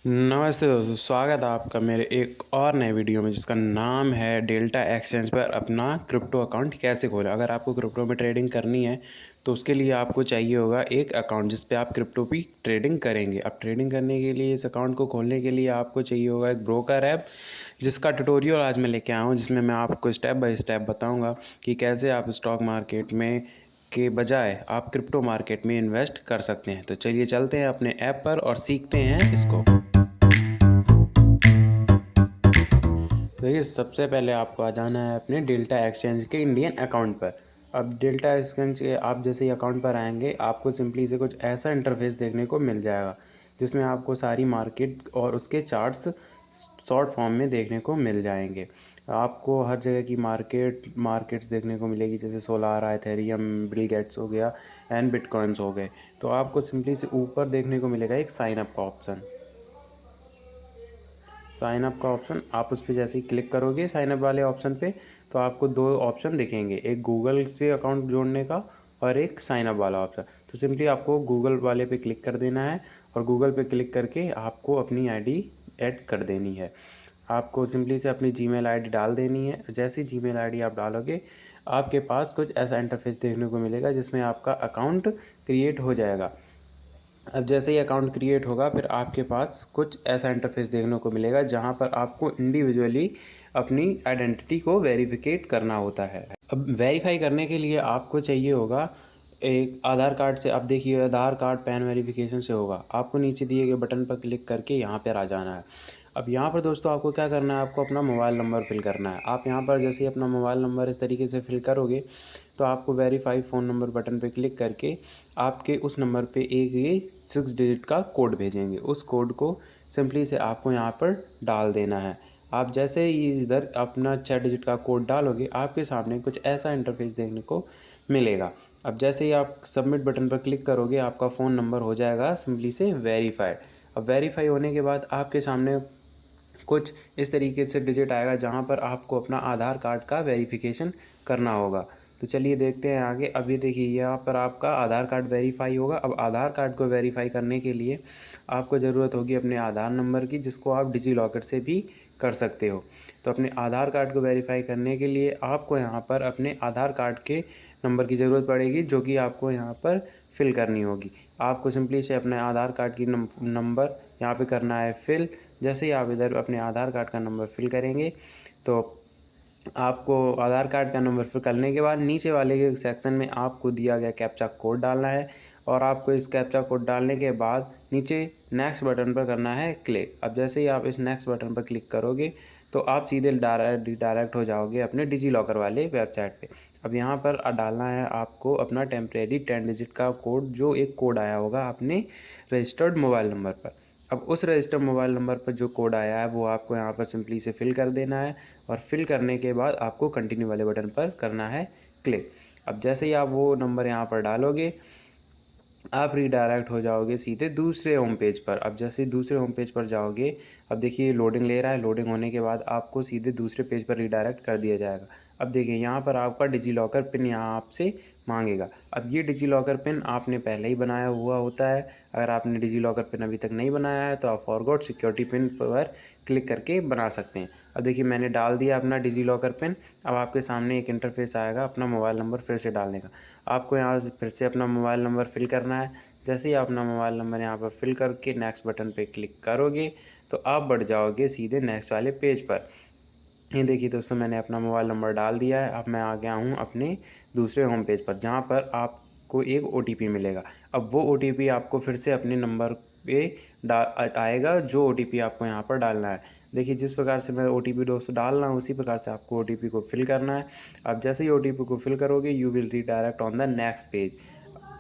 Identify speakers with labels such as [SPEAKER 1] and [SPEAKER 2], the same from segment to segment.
[SPEAKER 1] नमस्ते दोस्तों, स्वागत है आपका मेरे एक और नए वीडियो में जिसका नाम है डेल्टा एक्सचेंज पर अपना क्रिप्टो अकाउंट कैसे खोलें। अगर आपको क्रिप्टो में ट्रेडिंग करनी है तो उसके लिए आपको चाहिए होगा एक अकाउंट जिस पे आप क्रिप्टो की ट्रेडिंग करेंगे। अब ट्रेडिंग करने के लिए इस अकाउंट को खोलने के लिए आपको चाहिए होगा एक ब्रोकर ऐप, जिसका ट्यूटोरियल आज मैं लेके आया हूँ, जिसमें मैं आपको स्टेप बाय स्टेप बताऊँगा कि कैसे आप स्टॉक मार्केट में के बजाय आप क्रिप्टो मार्केट में इन्वेस्ट कर सकते हैं। तो चलिए चलते हैं अपने ऐप पर और सीखते हैं इसको। देखिए, सबसे पहले आपको आ जाना है अपने डेल्टा एक्सचेंज के इंडियन अकाउंट पर। अब डेल्टा एक्सचेंज के आप जैसे ही अकाउंट पर आएंगे, आपको सिंपली से कुछ ऐसा इंटरफेस देखने को मिल जाएगा, जिसमें आपको सारी मार्केट और उसके चार्ट्स शॉर्ट फॉर्म में देखने को मिल जाएंगे। आपको हर जगह की मार्केट्स देखने को मिलेगी, जैसे सोलार, एथेरियम, बिल गेट्स हो गया एंड बिटकॉइंस हो गए। तो आपको सिंपली से ऊपर देखने को मिलेगा एक साइन अप का ऑप्शन। साइन अप का ऑप्शन, आप उस पर जैसे ही क्लिक करोगे साइन अप वाले ऑप्शन पे, तो आपको दो ऑप्शन दिखेंगे, एक गूगल से अकाउंट जोड़ने का और एक साइन अप वाला ऑप्शन। तो सिंपली आपको गूगल वाले पे क्लिक कर देना है और गूगल पे क्लिक करके आपको अपनी आईडी ऐड कर देनी है। आपको सिंपली से अपनी जीमेल आईडी डाल देनी है। जैसे ही जीमेल आईडी आप डालोगे, आपके पास कुछ ऐसा इंटरफेस देखने को मिलेगा, जिसमें आपका अकाउंट क्रिएट हो जाएगा। अब जैसे ही अकाउंट क्रिएट होगा, फिर आपके पास कुछ ऐसा इंटरफेस देखने को मिलेगा, जहां पर आपको इंडिविजुअली अपनी आइडेंटिटी को वेरिफिकेट करना होता है। अब वेरीफाई करने के लिए आपको चाहिए होगा एक आधार कार्ड से। अब देखिए, आधार कार्ड पैन वेरिफिकेशन से होगा। आपको नीचे दिए गए बटन पर क्लिक करके यहाँ पर आ जाना है। अब यहाँ पर दोस्तों आपको क्या करना है, आपको अपना मोबाइल नंबर फिल करना है। आप यहाँ पर जैसे ही अपना मोबाइल नंबर इस तरीके से फिल करोगे, तो आपको वेरीफाई फ़ोन नंबर बटन पर क्लिक करके आपके उस नंबर पे एक ये 6 डिजिट का कोड भेजेंगे। उस कोड को सिंपली से आपको यहाँ पर डाल देना है। आप जैसे ही इधर अपना 6 डिजिट का कोड डालोगे, आपके सामने कुछ ऐसा इंटरफेस देखने को मिलेगा। अब जैसे ही आप सबमिट बटन पर क्लिक करोगे, आपका फ़ोन नंबर हो जाएगा सिंपली से वेरीफाइड। अब वेरीफाई होने के बाद आपके सामने कुछ इस तरीके से डिजिट आएगा, जहाँ पर आपको अपना आधार कार्ड का वेरिफिकेशन करना होगा। तो चलिए देखते हैं आगे। अब ये देखिए, यहाँ पर आपका आधार कार्ड वेरीफाई होगा। अब आधार कार्ड को वेरीफाई करने के लिए आपको ज़रूरत होगी अपने आधार नंबर की, जिसको आप डिजी लॉकर से भी कर सकते हो। तो अपने आधार कार्ड को वेरीफाई करने के लिए आपको यहाँ पर अपने आधार कार्ड के नंबर की ज़रूरत पड़ेगी, जो कि आपको यहाँ पर फिल करनी होगी। आपको सिंपली से अपने आधार कार्ड की नंबर यहाँ पे करना है फिल। जैसे ही आप इधर अपने आधार कार्ड का नंबर फिल करेंगे, तो आपको आधार कार्ड का नंबर फिल करने के बाद नीचे वाले सेक्शन में आपको दिया गया कैप्चा कोड डालना है, और आपको इस कैप्चा कोड डालने के बाद नीचे नेक्स्ट बटन पर करना है क्लिक। अब जैसे ही आप इस नेक्स्ट बटन पर क्लिक करोगे, तो आप सीधे डायरेक्ट हो जाओगे अपने डिजी लॉकर वाले वेबसाइट पे। अब यहाँ पर डालना है आपको अपना टेम्परेरी 10 डिजिट का कोड, जो एक कोड आया होगा अपने रजिस्टर्ड मोबाइल नंबर पर। अब उस रजिस्टर्ड मोबाइल नंबर पर जो कोड आया है, वो आपको यहाँ पर सिंपली से फिल कर देना है, और फिल करने के बाद आपको कंटिन्यू वाले बटन पर करना है क्लिक। अब जैसे ही आप वो नंबर यहाँ पर डालोगे, आप रीडायरेक्ट हो जाओगे सीधे दूसरे होम पेज पर। अब जैसे ही दूसरे होम पेज पर जाओगे, अब देखिए लोडिंग ले रहा है। लोडिंग होने के बाद आपको सीधे दूसरे पेज पर रीडायरेक्ट कर दिया जाएगा। अब देखिए, यहाँ पर आपका डिजी लॉकर पिन यहाँ आपसे मांगेगा। अब ये डिजी लॉकर पिन आपने पहले ही बनाया हुआ होता है। अगर आपने डिजी लॉकर पिन अभी तक नहीं बनाया है, तो आप फॉरगॉट सिक्योरिटी पिन पर क्लिक करके बना सकते हैं। अब देखिए, मैंने डाल दिया अपना डिजी लॉकर पिन। अब आपके सामने एक इंटरफेस आएगा अपना मोबाइल नंबर फिर से डालने का। आपको यहाँ से फिर से अपना मोबाइल नंबर फिल करना है। जैसे ही आप अपना मोबाइल नंबर यहाँ पर फिल करके नेक्स्ट बटन पे क्लिक करोगे, तो आप बढ़ जाओगे सीधे नेक्स्ट वाले पेज पर। ये देखिए दोस्तों, मैंने अपना मोबाइल नंबर डाल दिया है। अब मैं आ गया हूँ अपने दूसरे होम पेज पर, जहाँ पर आपको एक OTP मिलेगा। अब वो OTP आपको फिर से अपने नंबर पे आएगा, जो OTP आपको यहाँ पर डालना है। देखिए, जिस प्रकार से मैं OTP दोस्तों डाल रहा हूँ, उसी प्रकार से आपको OTP को फिल करना है। अब जैसे ही OTP को फिल करोगे, you will redirect on the next page.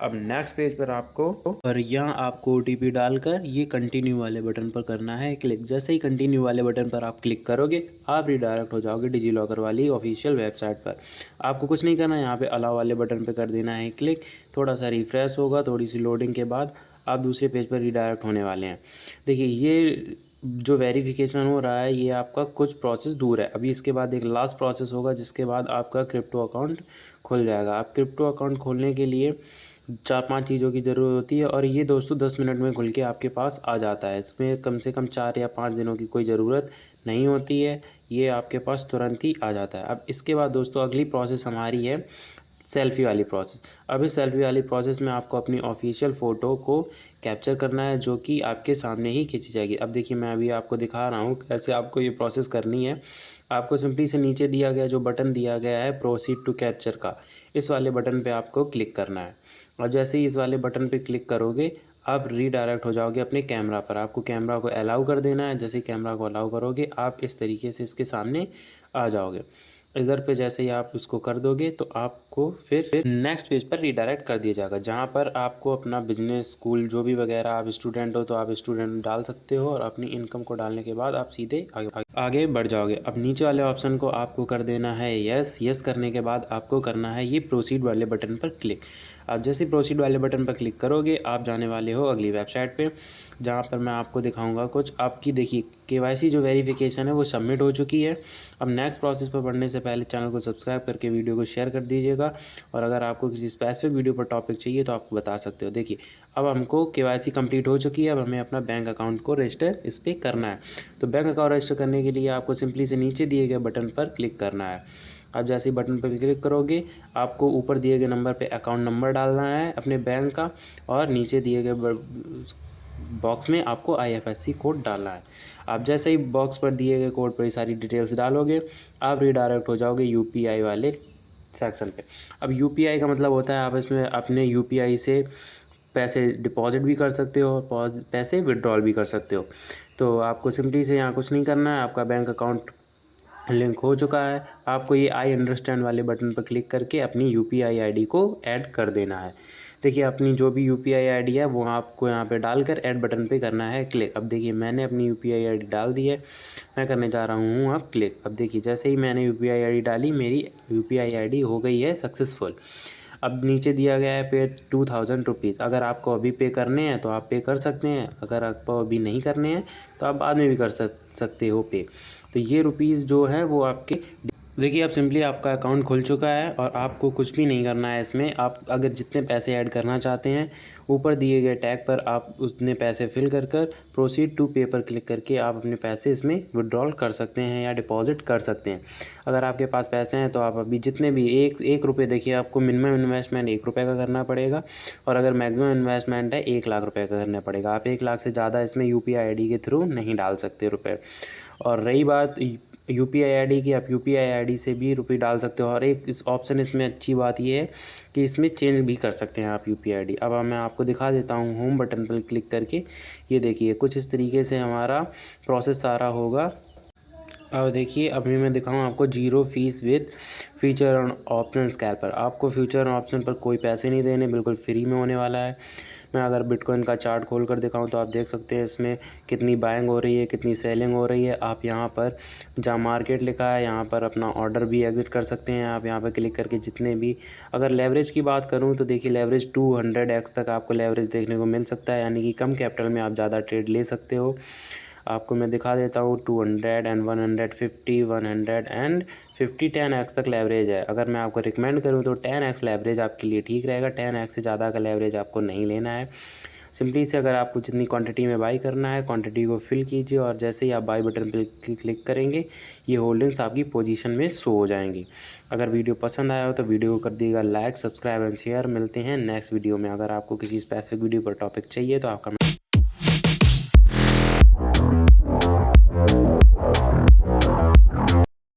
[SPEAKER 1] अब नेक्स्ट पेज पर आपको, और यहाँ आपको OTP डालकर ये कंटिन्यू वाले बटन पर करना है क्लिक। जैसे ही कंटिन्यू वाले बटन पर आप क्लिक करोगे, आप रीडायरेक्ट हो जाओगे डिजी लॉकर वाली ऑफिशियल वेबसाइट पर। आपको कुछ नहीं करना है, यहाँ पे अलाउ वाले बटन पर कर देना है क्लिक। थोड़ा सा रिफ्रेश होगा, थोड़ी सी लोडिंग के बाद आप दूसरे पेज पर रीडायरेक्ट होने वाले हैं। देखिए, ये जो वेरिफिकेशन हो रहा है, ये आपका कुछ प्रोसेस दूर है। अभी इसके बाद एक लास्ट प्रोसेस होगा, जिसके बाद आपका क्रिप्टो अकाउंट खुल जाएगा। आप क्रिप्टो अकाउंट खोलने के लिए 4-5 चीज़ों की ज़रूरत होती है और ये दोस्तों 10 मिनट में खुल के आपके पास आ जाता है। इसमें कम से कम 4 या 5 दिनों की कोई ज़रूरत नहीं होती है, ये आपके पास तुरंत ही आ जाता है। अब इसके बाद दोस्तों अगली प्रोसेस हमारी है सेल्फ़ी वाली प्रोसेस। अब इस सेल्फ़ी वाली प्रोसेस में आपको अपनी ऑफ़िशियल फ़ोटो को कैप्चर करना है, जो कि आपके सामने ही खींची जाएगी। अब देखिए मैं अभी आपको दिखा रहा हूँ कैसे आपको ये प्रोसेस करनी है। आपको सिंपली से नीचे दिया गया जो बटन दिया गया है प्रोसीड टू कैप्चर का, इस वाले बटन पे आपको क्लिक करना है। और जैसे ही इस वाले बटन पे क्लिक करोगे, आप रीडायरेक्ट हो जाओगे अपने कैमरा पर। आपको कैमरा को अलाउ कर देना है। जैसे ही कैमरा को अलाउ करोगे, आप इस तरीके से इसके सामने आ जाओगे। इधर पे जैसे ही आप उसको कर दोगे तो आपको फिर नेक्स्ट पेज पर रीडायरेक्ट कर दिया जाएगा, जहाँ पर आपको अपना बिजनेस, स्कूल जो भी वगैरह, आप स्टूडेंट हो तो आप स्टूडेंट डाल सकते हो और अपनी इनकम को डालने के बाद आप सीधे आगे बढ़ जाओगे। अब नीचे वाले ऑप्शन को आपको कर देना है यस। यस करने के बाद आपको करना है ये प्रोसीड वाले बटन पर क्लिक। आप जैसे प्रोसीड वाले बटन पर क्लिक करोगे, आप जाने वाले हो अगली वेबसाइट पे, जहाँ पर मैं आपको दिखाऊंगा कुछ। आपकी देखिए केवाईसी जो वेरिफिकेशन है वो सबमिट हो चुकी है। अब नेक्स्ट प्रोसेस पर बढ़ने से पहले चैनल को सब्सक्राइब करके वीडियो को शेयर कर दीजिएगा, और अगर आपको किसी स्पेसिफिक वीडियो पर टॉपिक चाहिए तो आपको बता सकते हो। देखिए अब हमको केवाईसी कंप्लीट हो चुकी है। अब हमें अपना बैंक अकाउंट को रजिस्टर इस पर करना है। तो बैंक अकाउंट रजिस्टर करने के लिए आपको सिंपली से नीचे दिए गए बटन पर क्लिक करना है। आप जैसे ही बटन पर क्लिक करोगे, आपको ऊपर दिए गए नंबर पे अकाउंट नंबर डालना है अपने बैंक का, और नीचे दिए गए बॉक्स में आपको IFSC कोड डालना है। आप जैसे ही बॉक्स पर दिए गए कोड पर ये सारी डिटेल्स डालोगे, आप रीडायरेक्ट हो जाओगे UPI वाले सेक्शन पे। अब UPI का मतलब होता है आप इसमें अपने UPI से पैसे डिपॉजिट भी कर सकते हो, पैसे विड्रॉल भी कर सकते हो। तो आपको सिंपली से यहाँ कुछ नहीं करना है, आपका बैंक अकाउंट लिंक हो चुका है। आपको ये आई अंडरस्टैंड वाले बटन पर क्लिक करके अपनी UPI ID को ऐड कर देना है। देखिए अपनी जो भी UPI ID है वो आपको यहाँ पे डालकर ऐड बटन पे करना है क्लिक। अब देखिए मैंने अपनी UPI ID डाल दी है, मैं करने जा रहा हूँ अब क्लिक। अब देखिए जैसे ही मैंने UPI ID डाली, मेरी UPI ID हो गई है सक्सेसफुल। अब नीचे दिया गया है पे 2000 रुपीज़। अगर आपको अभी पे करने हैं तो आप पे कर सकते हैं, अगर आपको अभी नहीं करने हैं तो आप बाद में भी कर सकते हो पे। तो ये रुपीज़ जो है वो आपके, देखिए अब सिंपली आपका अकाउंट खुल चुका है और आपको कुछ भी नहीं करना है इसमें। आप अगर जितने पैसे ऐड करना चाहते हैं, ऊपर दिए गए टैग पर आप उतने पैसे फिल कर प्रोसीड टू पे पर क्लिक करके आप अपने पैसे इसमें विड्रॉल कर सकते हैं या डिपॉजिट कर सकते हैं। अगर आपके पास पैसे हैं तो आप अभी जितने भी एक रुपये, देखिए आपको मिनिमम इन्वेस्टमेंट 1 रुपये का करना पड़ेगा, और अगर मैक्सिमम इन्वेस्टमेंट है 1 लाख रुपये का करना पड़ेगा। आप 1 लाख से ज़्यादा इसमें UPI ID के थ्रू नहीं डाल सकते रुपये। और रही बात UPI ID की, आप UPI ID से भी रुपये डाल सकते हो। और एक इस ऑप्शन इसमें अच्छी बात ये है कि इसमें चेंज भी कर सकते हैं आप UPI ID। अब मैं आपको दिखा देता हूँ होम बटन पर क्लिक करके। ये देखिए कुछ इस तरीके से हमारा प्रोसेस सारा होगा। अब देखिए अभी मैं दिखाऊँ आपको zero fees with future on option scalper. आपको फ्यूचर ऑप्शन पर कोई पैसे नहीं देने, बिल्कुल फ्री में होने वाला है। मैं अगर बिटकॉइन का चार्ट खोल कर दिखाऊँ तो आप देख सकते हैं इसमें कितनी बाइंग हो रही है, कितनी सेलिंग हो रही है। आप यहाँ पर जहाँ मार्केट लिखा है यहाँ पर अपना ऑर्डर भी एग्जिट कर सकते हैं। आप यहाँ पर क्लिक करके जितने भी, अगर लेवरेज की बात करूँ तो देखिए लेवरेज 200x तक आपको लेवरेज देखने को मिल सकता है, यानी कि कम कैपिटल में आप ज़्यादा ट्रेड ले सकते हो। आपको मैं दिखा देता हूँ 200 एंड 150 100 एंड 50 10x तक लेवरेज है। अगर मैं आपको रिकमेंड करूँ तो 10x लेवरेज आपके लिए ठीक रहेगा। 10x से ज़्यादा का लेवरेज आपको नहीं लेना है। सिंपली से अगर आपको जितनी क्वांटिटी में बाई करना है, क्वांटिटी को फिल कीजिए, और जैसे ही आप बाई बटन पर क्लिक करेंगे, ये होल्डिंग्स आपकी पोजीशन में शो हो जाएंगी। अगर वीडियो पसंद आया हो तो वीडियो को कर दिएगा लाइक, सब्सक्राइब एंड शेयर। मिलते हैं नेक्स्ट वीडियो में। अगर आपको किसी स्पेसिफिक वीडियो पर टॉपिक चाहिए तो आप कमेंट